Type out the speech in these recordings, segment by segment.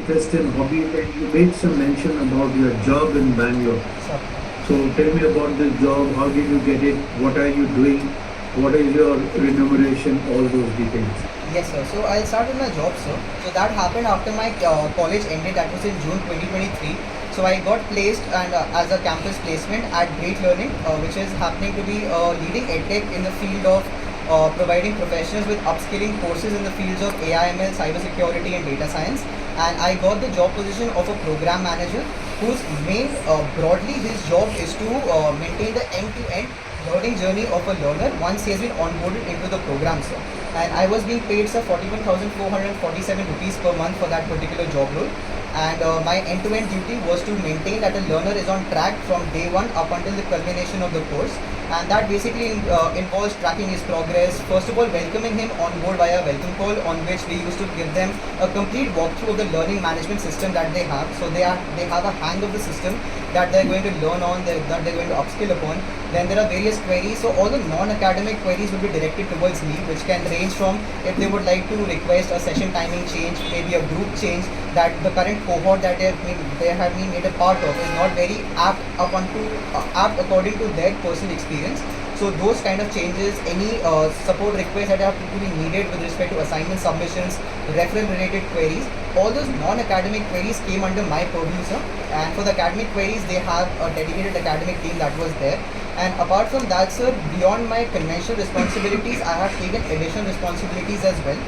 interest in hobbies, and you made some mention about your job in Bangalore. Sure. So tell me about this job. How did you get it? What are you doing? What is your remuneration? All those details. Yes, sir. So I'll start with my job, sir. So that happened after my college ended. That was in June 2023. So I got placed and as a campus placement at Great Learning, which is happening to be a leading edtech in the field of providing professionals with upskilling courses in the fields of AI/ML, cybersecurity, and data science. And I got the job position of a program manager, whose main broadly his job is to maintain the end-to-end learning journey of a learner once he has been onboarded into the program, sir. And I was being paid, sir, 41,447 rupees per month for that particular job role. And my end-to-end duty was to maintain that the learner is on track from day one up until the culmination of the course. And that basically involves tracking his progress. First of all, welcoming him on board via welcome call, on which we used to give them a complete walkthrough of the learning management system that they have. So they have a hang of the system that they're going to learn on, that they're going to upskill upon. Then there are various queries. So all the non-academic queries will be directed towards me, which can range from if they would like to request a session timing change, maybe a group change, that the current cohort that they have been made a part of is not very apt according to their personal experience. So those kind of changes, any support requests that are to be needed with respect to assignment submissions, referral related queries, all those non-academic queries came under my purview, sir. And for the academic queries, they have a dedicated academic team that was there. And apart from that, sir, beyond my conventional responsibilities, I have taken additional responsibilities as well.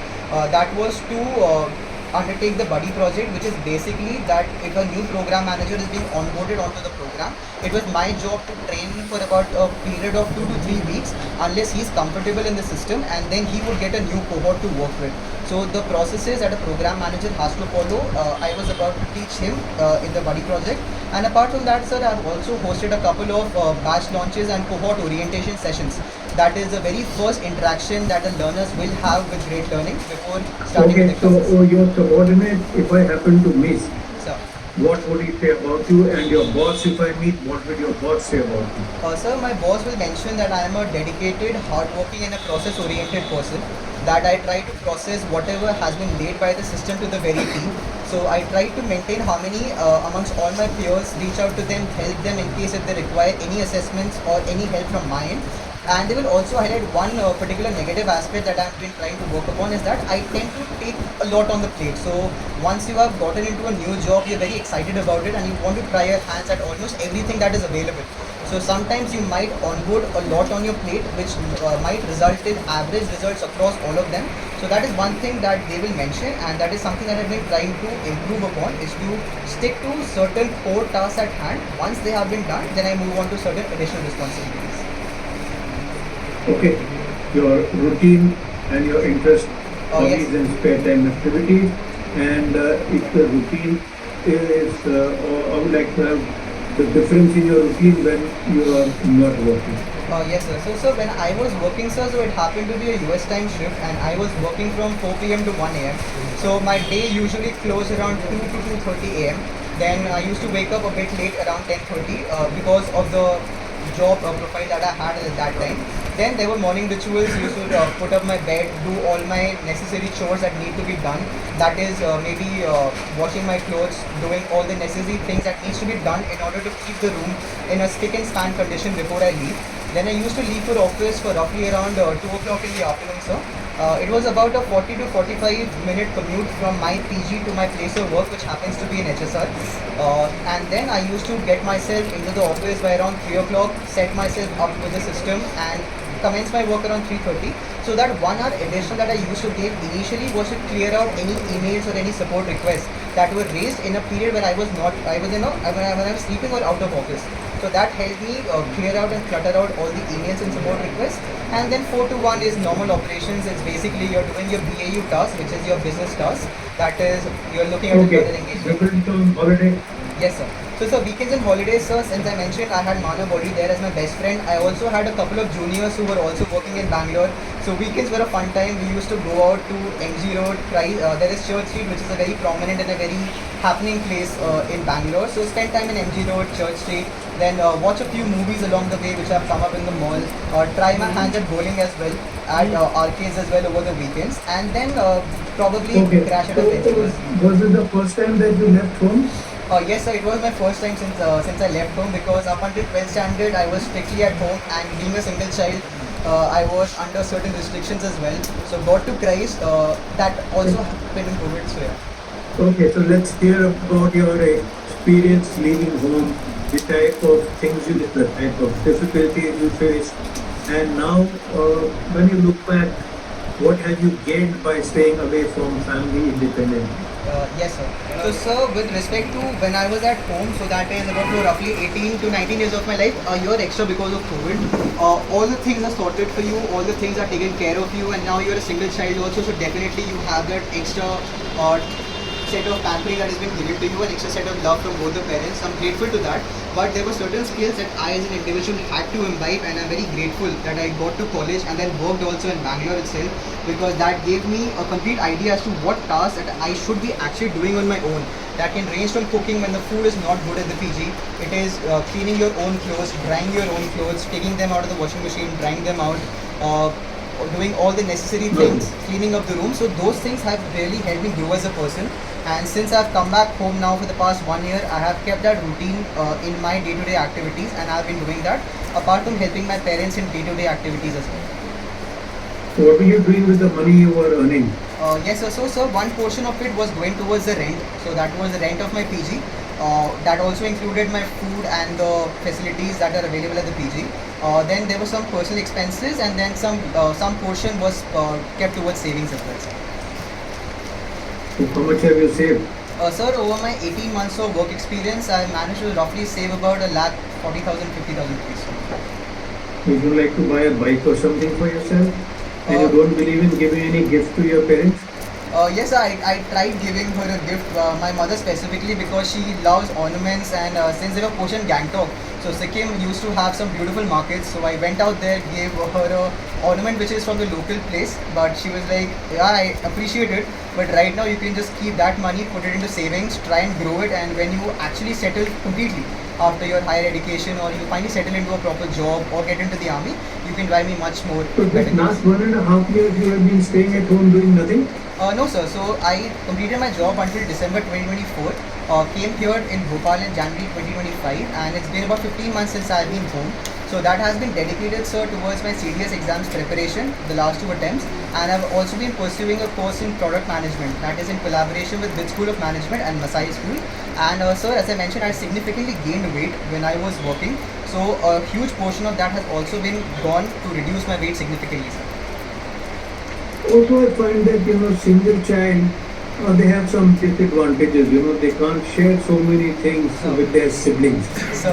That was to undertake the buddy project, which is basically that if a new program manager is being onboarded onto the program, it was my job to train him for about a period of 2 to 3 weeks unless he's comfortable in the system, and then he would get a new cohort to work with. So the processes that a program manager has to follow, I was about to teach him in the buddy project. And apart from that, sir, I've also hosted a couple of batch launches and cohort orientation sessions. That is the very first interaction that the learners will have with Great Learning before starting Okay, with the so classes. your subordinate, if I happen to miss, Sir. what would he say about you? And your boss, if I meet, what will your boss say about you? Sir, my boss will mention that I am a dedicated, hardworking, and a process-oriented person. That I try to process whatever has been laid by the system to the very team. So I try to maintain harmony amongst all my peers, reach out to them, help them in case if they require any assessments or any help from my end. And they will also highlight one particular negative aspect that I've been trying to work upon, is that I tend to take a lot on the plate. So once you have gotten into a new job, you're very excited about it and you want to try your hands at almost everything that is available. So sometimes you might onboard a lot on your plate, which might result in average results across all of them. So that is one thing that they will mention, and that is something that I've been trying to improve upon, is to stick to certain core tasks at hand. Once they have been done, then I move on to certain additional responsibilities. Okay, your routine and your interest, hobbies Yes. and spare time activities, and if the routine is, or I would like to have the difference in your routine when you are not working. Yes, sir. So, sir, when I was working, sir, so it happened to be a US time shift, and I was working from 4 p.m. to 1 a.m. So my day usually closed around 2 to 2:30 a.m. Then I used to wake up a bit late around 10:30 because of the job profile that I had at that time. Then there were morning rituals. Used to put up my bed, do all my necessary chores that need to be done. That is maybe washing my clothes, doing all the necessary things that needs to be done in order to keep the room in a spick and span condition before I leave. Then I used to leave for office for roughly around 2 o'clock in the afternoon, sir. It was about a 40 to 45 minute commute from my PG to my place of work, which happens to be in HSR. And then I used to get myself into the office by around 3 o'clock, set myself up with the system, and commence my work around 3:30. So that 1 hour additional that I used to take initially was to clear out any emails or any support requests that were raised in a period when I was not, I was when I was sleeping or out of office. So that helped me clear out and clutter out all the emails and support requests. And then 4 to 1 is normal operations. It's basically you're doing your BAU task, which is your business task. That is, you're looking at Okay, your engagement. different on holiday. Yes, sir. So weekends and holidays, sir, since I mentioned I had Manav already there as my best friend, I also had a couple of juniors who were also working in Bangalore. So weekends were a fun time. We used to go out to MG Road. There is Church Street, which is a very prominent and a very happening place in Bangalore. So spend time in MG Road, Church Street, Then watch a few movies along the way which have come up in the mall. Try my hands at bowling as well, at arcades as well over the weekends, and then probably Okay, crash at so a festival. was it the first time that you left home? Yes, sir. It was my first time since I left home, because up until 12th standard I was strictly at home, and being a single child, I was under certain restrictions as well. So God to Christ, that also happened in COVID. So yeah. Okay, so let's hear about your experience leaving home, the type of things you did, the type of difficulties you faced, and now when you look back, what have you gained by staying away from family independently? Yes, sir. So, sir, with respect to when I was at home, so that is about roughly 18 to 19 years of my life, a year extra because of COVID. All the things are sorted for you, all the things are taken care of you, and now you're a single child also, so definitely you have that extra set of pampering that has been given to you, an extra set of love from both the parents. I'm grateful to that. But there were certain skills that I as an individual had to imbibe, and I'm very grateful that I got to college and then worked also in Bangalore itself, because that gave me a complete idea as to what tasks that I should be actually doing on my own. That can range from cooking when the food is not good at the PG. It is cleaning your own clothes, drying your own clothes, taking them out of the washing machine, drying them out, doing all the necessary things, cleaning up the room. So those things have really helped me grow as a person. And since I've come back home now for the past 1 year, I have kept that routine in my day-to-day activities, and I've been doing that apart from helping my parents in day-to-day activities as well. What were you doing with the money you were earning? Yes, sir. So, sir, one portion of it was going towards the rent. So that was the rent of my PG. That also included my food and the facilities that are available at the PG. Then there were some personal expenses, and then some portion was kept towards savings as well, sir. So how much have you saved? Sir, over my 18 months of work experience, I managed to roughly save about a lakh 40,000, 50,000 rupees. Would you like to buy a bike or something for yourself? And you Uh, don't believe in giving any gift to your parents? Yes, I tried giving her a gift, my mother specifically, because she loves ornaments, and since they were Potion Gangtok, so Sikkim used to have some beautiful markets. So I went out there, gave her a ornament which is from the local place, but she was like, yeah, I appreciate it, but right now you can just keep that money, put it into savings, try and grow it, and when you actually settle completely after your higher education, or you finally settle into a proper job or get into the army, you can buy me much more So this better last gifts. 1.5 years you have been staying at home doing nothing? No, sir. So I completed my job until December 2024. Came here in Bhopal in January 2025, and it's been about 15 months since I've been home. So that has been dedicated, sir, towards my CDS exams preparation, the last 2 attempts, and I've also been pursuing a course in product management, that is in collaboration with Bid School of Management and Masai School. And sir, as I mentioned, I significantly gained weight when I was working. So a huge portion of that has also been gone to reduce my weight significantly, sir. Also, I find that, single child, they have some disadvantages. They can't share so many things with their siblings. So.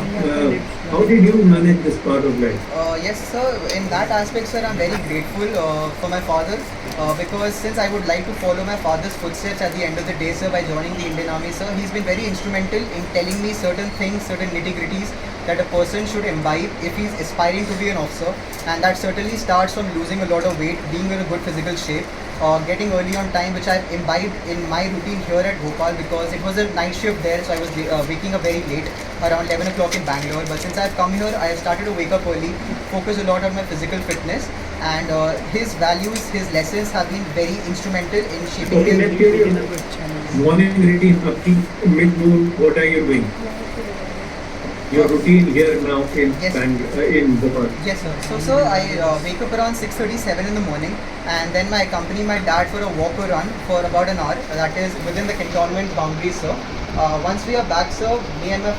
How did you manage this part of life? Yes, sir. In that aspect, sir, I'm very grateful for my father, because since I would like to follow my father's footsteps at the end of the day, sir, by joining the Indian Army, sir, he's been very instrumental in telling me certain things, certain nitty-gritties that a person should imbibe if he's aspiring to be an officer. And that certainly starts from losing a lot of weight, being in a good physical shape, getting early on time, which I've imbibed in my routine here at Bhopal, because it was a night shift there, so I was waking up very late, around 11 o'clock in Bangalore. But since I've come here, I have started to wake up early, focus a lot on my physical fitness, and his values, his lessons have been very instrumental in shaping Okay, let's hear your morning routine, upkeep, mid-moon, what are you doing? Your routine here now in Yes. in Bhopal. Yes, sir. So, sir, I wake up around 6:37 in the morning, and then I accompany my dad for a walk or run for about an hour. That is within the cantonment boundaries, sir. Once we are back, sir, me and my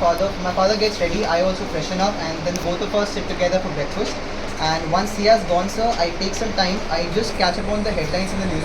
father gets ready. I also freshen up, and then both of us sit together for breakfast. And once he has gone, sir, I take some time. I just catch up on the headlines in the news.